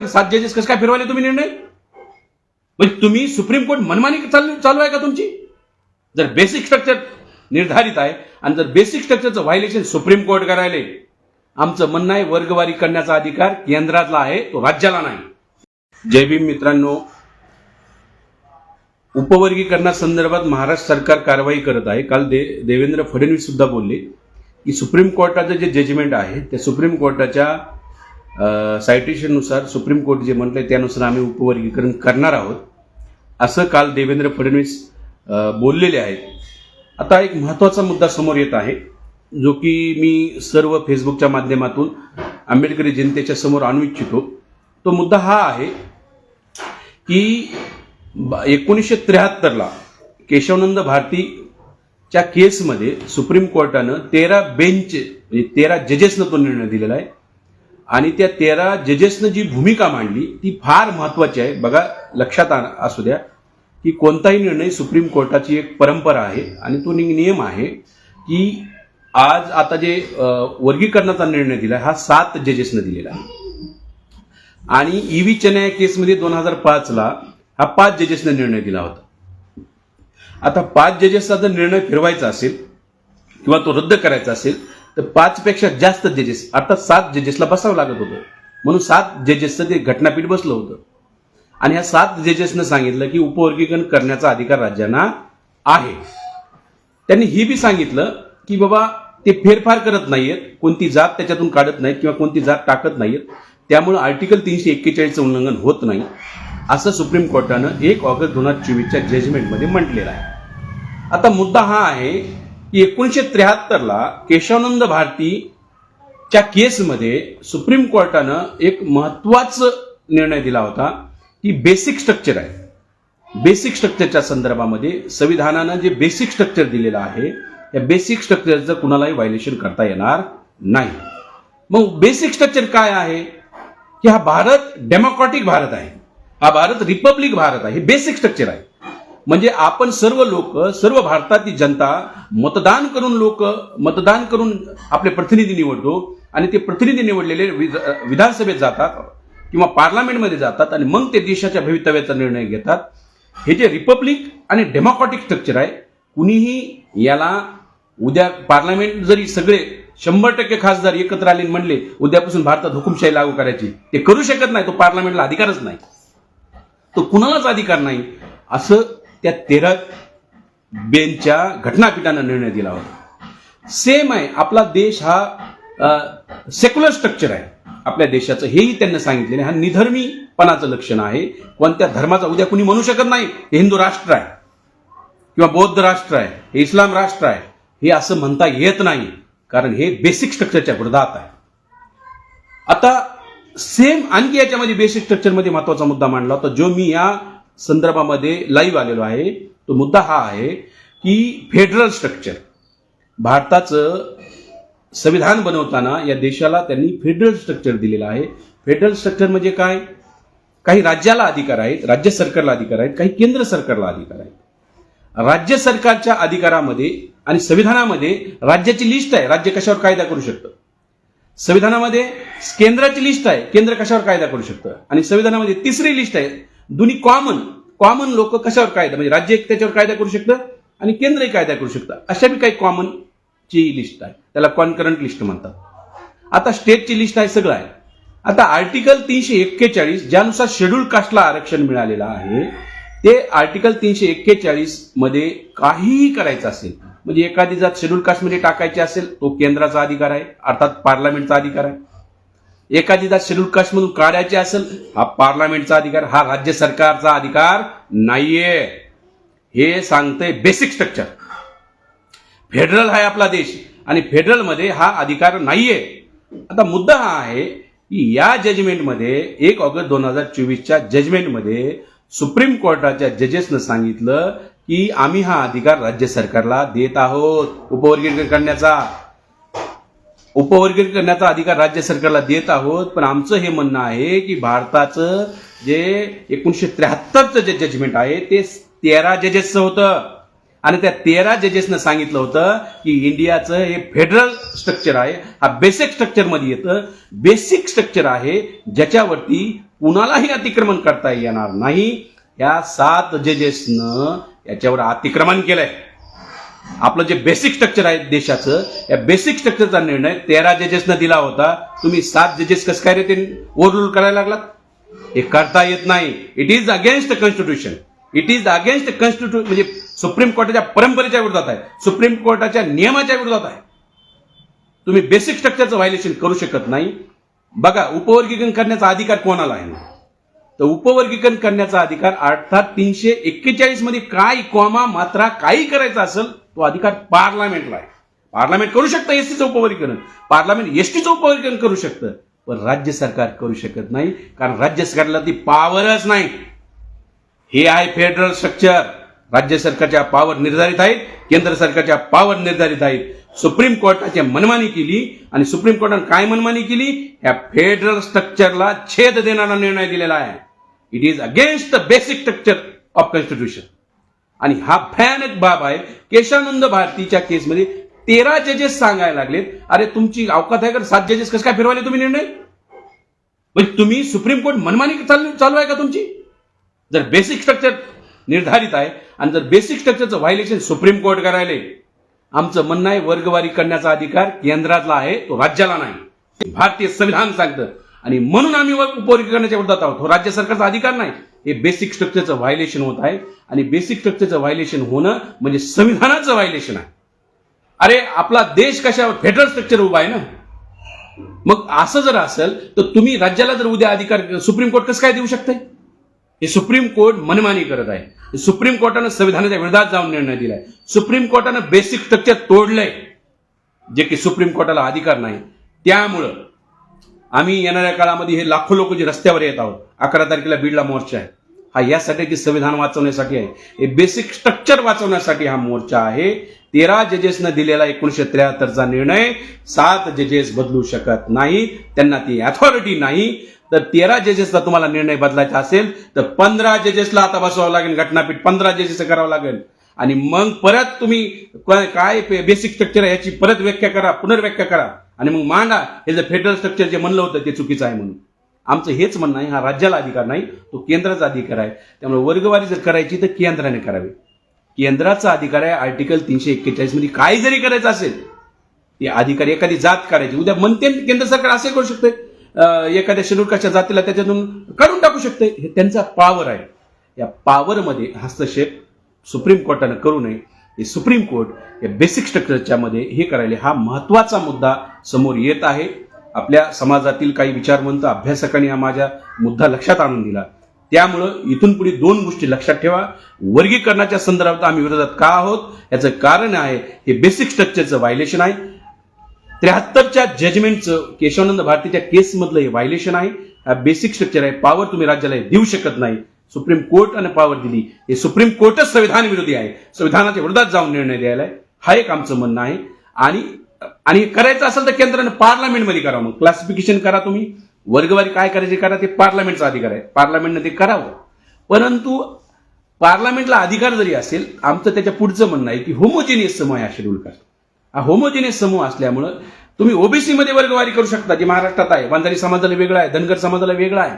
7 जजेस कसं काय फिरवाले तुम्ही निर्णय? म्हणजे तुम्ही सुप्रीम कोर्ट मनमानी चालू आहे का तुमची? जर बेसिक स्ट्रक्चर निर्धारित आहे आणि जर बेसिक स्ट्रक्चरचं व्हायलेशन सुप्रीम कोर्ट करायले, आमचं म्हणणं आहे वर्गवारी करण्याचा अधिकार केंद्रातला आहे, तो राज्याला नाही. जय भीम मित्रांनो, उपवर्गीकरणासंदर्भात महाराष्ट्र सरकार कारवाई करत आहे. काल देवेंद्र फडणवीस सुद्धा बोलले की सुप्रीम कोर्टाचं जे जजमेंट आहे त्या सुप्रीम कोर्टाच्या सायटेशननुसार सुप्रीम कोर्ट जे म्हटलंय त्यानुसार आम्ही उपवर्गीकरण करणार आहोत, असं काल देवेंद्र फडणवीस बोललेले आहेत. आता एक महत्त्वाचा मुद्दा समोर येत आहे, जो की मी सर्व फेसबुकच्या माध्यमातून आंबेडकरी जनतेच्या समोर आणू इच्छितो. तो मुद्दा हा आहे की 1973 केशवानंद भारतीच्या केसमध्ये सुप्रीम कोर्टानं 13 बेंच म्हणजे 13 जजेसनं तो निर्णय दिलेला आहे. आणि त्या 13 जजेसनं जी भूमिका मांडली ती फार महत्वाची आहे. बघा, लक्षात असू द्या की कोणताही निर्णय सुप्रीम कोर्टाची एक परंपरा आहे आणि तो नियम आहे की आज आता जे वर्गीकरणाचा निर्णय दिला हा 7 जजेसनं दिलेला आहे. आणि ईव्ही चेन्नई केसमध्ये 2005 हा 5 जजेसने निर्णय दिला होता. आता 5 जजेसचा जर निर्णय फिरवायचा असेल किंवा तो रद्द करायचा असेल तर 5 पेक्षा जास्त जजेस अर्थात 7 जजेसला बसावं लागत होतं. म्हणून 7 जजेसचं ते घटनापीठ बसलं होतं. आणि ह्या 7 जजेसनं सांगितलं की उपवर्गीकरण करण्याचा अधिकार राज्यांना आहे. त्यांनी ही बी सांगितलं की बाबा ते फेरफार करत नाहीयेत, कोणती जात त्याच्यातून काढत नाहीत किंवा कोणती जात टाकत नाहीयेत, त्यामुळे आर्टिकल 341चं उल्लंघन होत नाही, असं सुप्रीम कोर्टानं 1 ऑगस्ट 2024च्या जजमेंटमध्ये म्हटलेलं आहे. आता मुद्दा हा आहे की 1973 केशवानंद भारतीच्या केसमध्ये सुप्रीम कोर्टानं एक महत्वाचा निर्णय दिला होता की बेसिक स्ट्रक्चर आहे. बेसिक स्ट्रक्चरच्या संदर्भामध्ये संविधानानं जे बेसिक स्ट्रक्चर दिलेलं आहे या बेसिक स्ट्रक्चरचं कुणालाही व्हायलेशन करता येणार नाही. मग बेसिक स्ट्रक्चर काय आहे की हा भारत डेमोक्रॅटिक भारत आहे, हा भारत रिपब्लिक भारत आहे. हे बेसिक स्ट्रक्चर आहे. म्हणजे आपण सर्व लोक, सर्व भारतातील जनता मतदान करून आपले प्रतिनिधी निवडतो आणि ते प्रतिनिधी निवडलेले विधानसभेत जातात किंवा पार्लमेंटमध्ये जातात आणि मग ते देशाच्या भवितव्याचा निर्णय घेतात. हे जे रिपब्लिक आणि डेमोक्रॅटिक स्ट्रक्चर आहे, कुणीही याला उद्या पार्लमेंट जरी सगळे 100% खासदार एकत्र आले म्हणले उद्यापासून भारतात हुकुमशाही लागू करायची, ते करू शकत नाही. तो पार्लमेंटला अधिकारच नाही, तो कुणालाच अधिकार नाही, असं त्या 13 बेंचच्या घटनापीठानं निर्णय दिला होता. सेम आहे, आपला देश हा सेक्युलर स्ट्रक्चर आहे आपल्या देशाचं, हेही त्यांनी सांगितलेलं. हा निधर्मीपणाचं लक्षण आहे. कोणत्या धर्माचा उद्या कुणी म्हणू शकत नाही हे हिंदू राष्ट्र आहे किंवा बौद्ध राष्ट्र आहे, हे इस्लाम राष्ट्र आहे, हे असं म्हणता येत नाही, कारण हे बेसिक स्ट्रक्चरच्या विरोधात आहे. आता सेम आणखी याच्यामध्ये बेसिक स्ट्रक्चरमध्ये महत्वाचा मुद्दा मांडला होता, जो मी या संदर्भामध्ये लाईव्ह आलेलो आहे. तो मुद्दा हा आहे की फेडरल स्ट्रक्चर. भारताचं संविधान बनवताना या देशाला त्यांनी फेडरल स्ट्रक्चर दिलेलं आहे. फेडरल स्ट्रक्चर म्हणजे काय? काही राज्याला अधिकार आहेत, राज्य सरकारला अधिकार आहेत, काही केंद्र सरकारला अधिकार आहेत. राज्य सरकारच्या अधिकारामध्ये आणि संविधानामध्ये राज्याची लिस्ट आहे, राज्य कशावर कायदा करू शकतं. संविधानामध्ये केंद्राची लिस्ट आहे, केंद्र कशावर कायदा करू शकतं. आणि संविधानामध्ये तिसरी लिस्ट आहे, दोन्ही कॉमन लोक कशावर कायदा, म्हणजे राज्य एक त्याच्यावर कायदा करू शकतं आणि केंद्रही कायदा करू शकतं. अशा बी काही कॉमनची लिस्ट आहे, त्याला कॉन्करंट लिस्ट म्हणतात. आता स्टेटची लिस्ट आहे, सगळं आहे. आता आर्टिकल 341 ज्यानुसार शेड्यूल कास्टला आरक्षण मिळालेलं आहे, ते आर्टिकल 341 मध्ये काहीही करायचं असेल, म्हणजे एखादी जात शेड्यूल कास्टमध्ये टाकायची असेल तो केंद्राचा अधिकार आहे, अर्थात पार्लमेंटचा अधिकार आहे. एखादी जात शेड्यूल कास्टमधून काढायची असेल, हा पार्लमेंटचा अधिकार, हा राज्य सरकारचा अधिकार नाहीये. हे सांगतंय बेसिक स्ट्रक्चर. फेडरल आहे आपला देश आणि फेडरलमध्ये हा अधिकार नाहीये. आता मुद्दा हा आहे की या जजमेंटमध्ये 1 ऑगस्ट 2024च्या जजमेंटमध्ये सुप्रीम कोर्टाच्या जजेसनं सांगितलं की आम्ही हा अधिकार राज्य सरकारला देत आहोत. उपवर्गीकरण करण्याचा अधिकार राज्य सरकारला देत आहोत. पण आमचं हे म्हणणं आहे की भारताचं जे 1973चं जे जजमेंट आहे ते 13 जजेसचं होतं आणि त्या 13 जजेसनं सांगितलं होतं की इंडियाचं हे फेडरल स्ट्रक्चर आहे, हा बेसिक स्ट्रक्चर मध्ये येतं. बेसिक स्ट्रक्चर आहे ज्याच्यावरती कुणालाही अतिक्रमण करता येणार नाही. या 7 जजेसनं याच्यावर अतिक्रमण केलंय. आपलं जे बेसिक स्ट्रक्चर आहे देशाचं, या बेसिक स्ट्रक्चरचा निर्णय 13 जजेसनं दिला होता. तुम्ही 7 जजेस कसं काय रे ते ओव्हररूल करायला लागलात? हे करता येत नाही. It is against constitution. It is against constitution, म्हणजे सुप्रीम कोर्टाच्या परंपरेच्या विरोधात आहे, सुप्रीम कोर्टाच्या नियमाच्या विरोधात आहे. तुम्ही बेसिक स्ट्रक्चरचं व्हायलेशन करू शकत नाही. बघा, उपवर्गीकरण करण्याचा अधिकार कोणाला आहे? तर उपवर्गीकरण करण्याचा अधिकार अर्थात 341 मध्ये काय कॉमा मात्रा काही करायचं असेल तो अधिकार पार्लमेंटला आहे. पार्लमेंट करू शकतं एसटीचं उपवर्गीकरण, पार्लमेंट एसटीचं उपवर्गीकरण करू शकतं, पण राज्य सरकार करू शकत नाही, कारण राज्य सरकारला ती पॉवरच नाही. हे आहे फेडरल स्ट्रक्चर. राज्य सरकारच्या पॉवर निर्धारित आहेत, केंद्र सरकारच्या पॉवर निर्धारित आहेत. सुप्रीम कोर्टाची मनमानी केली आणि सुप्रीम कोर्टाने काय मनमानी केली? या फेडरल स्ट्रक्चरला छेद देणारा निर्णय दिलेला आहे. It is against the basic structure of constitution. आणि हा भयानक बाब आहे. केशवानंद भारतीच्या केसमध्ये 13 जजेस सांगायला लागलेत, अरे तुमची अवकात आहे का 7 जजेस कसं काय फिरवाले तुम्ही निर्णय? म्हणजे तुम्ही सुप्रीम कोर्ट मनमानी चालू आहे का तुमची? जर बेसिक स्ट्रक्चर निर्धारित आहे आणि जर बेसिक स्ट्रक्चरचं व्हायलेशन सुप्रीम कोर्ट करायला, आमचं म्हणणं आहे वर्गवारी करण्याचा अधिकार केंद्रातला आहे, तो राज्याला नाही. भारतीय संविधान सांगतं आणि म्हणून आम्ही उपवर्गीकरणाच्या विरोधात आहोत. राज्य सरकारचा अधिकार नाही. हे बेसिक स्ट्रक्चरचं व्हायलेशन होत आहे आणि बेसिक स्ट्रक्चरचं व्हायलेशन होणं म्हणजे संविधानाचं व्हायलेशन आहे. अरे आपला देश कशावर? फेडरल स्ट्रक्चर उभा आहे ना. मग असं जर असेल तर तुम्ही राज्याला जर उद्या अधिकार सुप्रीम कोर्ट कसं काय देऊ शकते? हे सुप्रीम कोर्ट मनमानी करत आहे. सुप्रीम कोर्टानं संविधानाच्या विरोधात जाऊन निर्णय दिलाय. सुप्रीम कोर्टानं बेसिक स्ट्रक्चर तोडलंय, जे की सुप्रीम कोर्टाला अधिकार नाही. त्यामुळं आम्ही येणाऱ्या काळामध्ये हे लाखो लोक जे रस्त्यावर येत आहोत, 11 तारखेला बीडला मोर्चा आहे, हा यासाठी की संविधान वाचवण्यासाठी आहे. हे बेसिक स्ट्रक्चर वाचवण्यासाठी हा मोर्चा आहे. 13 जजेसनं दिलेला 1973चा निर्णय 7 जजेस बदलू शकत नाही, त्यांना ती अथॉरिटी नाही. तर 13 जजेसला तुम्हाला निर्णय बदलायचा असेल तर 15 जजेसला आता बसवावं लागेल, घटनापीठ 15 जजेस करावं लागेल. आणि मग परत तुम्ही काय बेसिक स्ट्रक्चर आहे याची परत व्याख्या करा, पुनर्व्याख्या करा आणि मग मांडा हे जर फेडरल स्ट्रक्चर जे म्हणलं होतं ते चुकीचं आहे म्हणून. आमचं हेच म्हणणं आहे, हा राज्याला अधिकार नाही, तो केंद्राचा अधिकार आहे. त्यामुळे वर्गवारी जर करायची तर केंद्राने करावी. केंद्राचा अधिकार आहे. आर्टिकल 341 मध्ये काय जरी करायचं असेल ते अधिकार, एखादी जात करायची उद्या म्हणते केंद्र सरकार असे करू शकते, एखाद्या शेड्यूल कास्टच्या जातीला त्याच्यातून काढून टाकू शकते. हे त्यांचा पॉवर आहे. या पॉवरमध्ये हस्तक्षेप सुप्रीम कोर्टानं करू नये. हे सुप्रीम कोर्ट या बेसिक स्ट्रक्चरच्या मध्ये हे करायला, हा महत्वाचा मुद्दा समोर येत आहे. आपल्या समाजातील काही विचारवंत अभ्यासकांनी हा माझा मुद्दा लक्षात आणून दिला. त्यामुळं इथून पुढे 2 गोष्टी लक्षात ठेवा. वर्गीकरणाच्या संदर्भात आम्ही विरोधात का आहोत याचं कारण आहे हे बेसिक स्ट्रक्चरचं व्हायलेशन आहे. 73च्या जजमेंटचं केशवानंद भारतीच्या केसमधलं हे व्हायलेशन आहे. हा बेसिक स्ट्रक्चर आहे. पॉवर तुम्ही राज्याला देऊ शकत नाही. सुप्रीम कोर्टाने पॉवर दिली, हे सुप्रीम कोर्टच संविधान विरोधी आहे, संविधानाच्या विरोधात जाऊन निर्णय द्यायला आहे. हा एक आमचं म्हणणं आहे. आणि करायचं असेल तर केंद्राने पार्लमेंटमध्ये करावं. मग क्लासिफिकेशन करा, तुम्ही वर्गवारी काय करायचे करा, ते पार्लमेंटचा अधिकार आहे, पार्लमेंटने ते करावं. परंतु पार्लमेंटला अधिकार जरी असेल, आमचं त्याच्या पुढचं म्हणणं आहे की होमोजिनियस समूह आहे हा शेड्यूल कास्ट. हा होमोजिनियस समूह असल्यामुळं तुम्ही ओबीसी मध्ये वर्गवारी करू शकता, जी महाराष्ट्रात आहे. वंजारी समाजाला वेगळं आहे, धनगर समाजाला वेगळं आहे,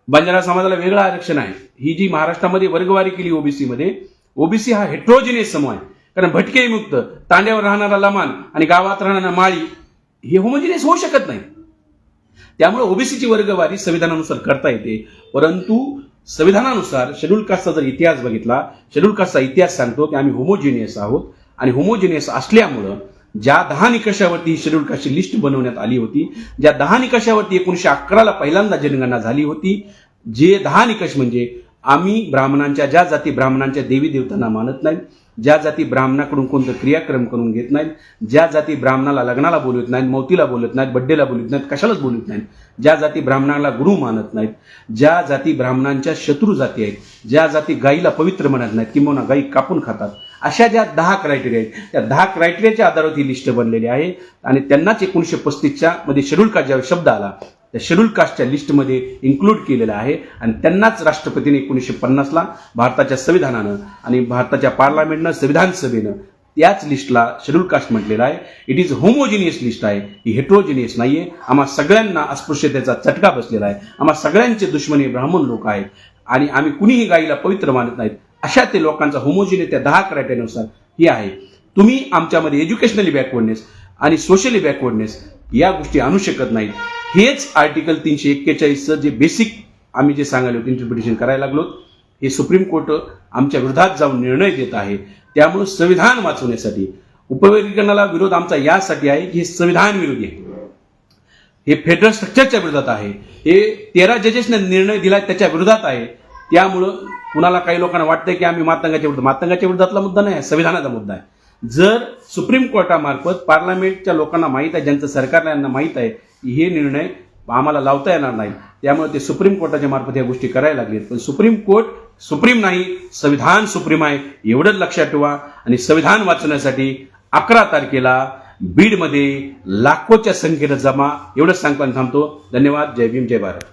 बंजारा समाजाला वेगळं आरक्षण आहे. ही जी महाराष्ट्रामध्ये वर्गवारी केली ओबीसी मध्ये, ओबीसी हा हेट्रोजिनियस समूह आहे. कारण भटके मुक्त, तांड्यावर राहणारा लमान आणि गावात राहणारा माळी हे होमोजिनियस होऊ शकत नाही. त्यामुळे ओबीसीची वर्गवारी संविधानानुसार करता येते. परंतु संविधानानुसार शेड्यूल कास्टचा जर इतिहास बघितला, शेड्यूल कास्टचा इतिहास सांगतो की आम्ही होमोजिनियस आहोत. आणि होमोजिनियस असल्यामुळं ज्या 10 निकषावरती ही शेड्यूल कास्टची लिस्ट बनवण्यात आली होती, ज्या 10 निकषावरती 1911ला पहिल्यांदा जनगणना झाली होती, जे 10 निकष म्हणजे आम्ही ब्राह्मणांच्या, ज्या जाती ब्राह्मणांच्या देवी देवतांना मानत नाहीत, ज्या जाती ब्राह्मणाकडून कोणतं क्रियाक्रम करून घेत नाहीत, ज्या जाती ब्राह्मणाला लग्नाला बोलवत नाहीत, मौतीला बोलत नाहीत, बड्डेला बोलत नाहीत, कशालाच बोलत नाहीत, ज्या जाती ब्राह्मणाला गुरु मानत नाहीत, ज्या जाती ब्राह्मणांच्या शत्रू जाती आहेत, ज्या जाती गाईला पवित्र मानत नाहीत किंवा गाई कापून खातात, अशा ज्या 10 क्रायटेरिया आहेत, त्या 10 क्रायटेरियाच्या आधारावर ही लिस्ट बनलेली आहे. आणि त्यांनाच 1935च्या मध्ये शेड्यूल कास्ट ज्यावेळी शब्द आला त्या शेड्यूल कास्टच्या लिस्टमध्ये इन्क्लूड केलेलं आहे आणि त्यांनाच राष्ट्रपतीने 1950ला भारताच्या संविधानानं आणि भारताच्या पार्लमेंटनं संविधान सभेनं त्याच लिस्टला शेड्यूल कास्ट म्हटलेलं आहे. इट इज होमोजिनियस लिस्ट आहे, ही हेट्रोजिनियस नाहीये. आम्हा सगळ्यांना अस्पृश्यतेचा चटका बसलेला आहे. आम्हा सगळ्यांचे दुश्मनी ब्राह्मण लोक आहेत आणि आम्ही कुणीही गायीला पवित्र मानत नाहीत. अशा ते लोकांचा होमोजिनियस त्या 10 क्रायटेरियानुसार ही आहे. तुम्ही आमच्यामध्ये एज्युकेशनली बॅकवर्डनेस आणि सोशली बॅकवर्डनेस या गोष्टी आणू शकत नाहीत. हेच आर्टिकल 341चं जे बेसिक आम्ही जे सांगायला इंटरप्रिटेशन करायला लागलो, हे सुप्रीम कोर्ट आमच्या विरोधात जाऊन निर्णय देत आहे. त्यामुळे संविधान वाचवण्यासाठी उपवर्गीकरणाला विरोध आमचा यासाठी आहे की हे संविधान विरोधी आहे, हे फेडरल स्ट्रक्चरच्या विरोधात आहे, हे 13 जजेसने निर्णय दिला त्याच्या विरोधात आहे. त्यामुळं कुणाला काही लोकांना वाटतंय की आम्ही मातंगाच्या विरोधातला मुद्दा नाही, संविधानाचा मुद्दा आहे. जर सुप्रीम कोर्टामार्फत पार्लमेंटच्या लोकांना माहीत आहे, ज्यांचं सरकारला यांना माहीत आहे की हे निर्णय आम्हाला लावता येणार नाही, त्यामुळे ते सुप्रीम कोर्टाच्या मार्फत या गोष्टी करायला लागलेत. पण सुप्रीम कोर्ट सुप्रीम नाही, संविधान सुप्रीम आहे एवढंच लक्षात ठेवा. आणि संविधान वाचवण्यासाठी 11 तारखेला बीडमध्ये लाखोच्या संख्येनं जमा, एवढंच सांगताना थांबतो. धन्यवाद. जय भीम, जय भारत.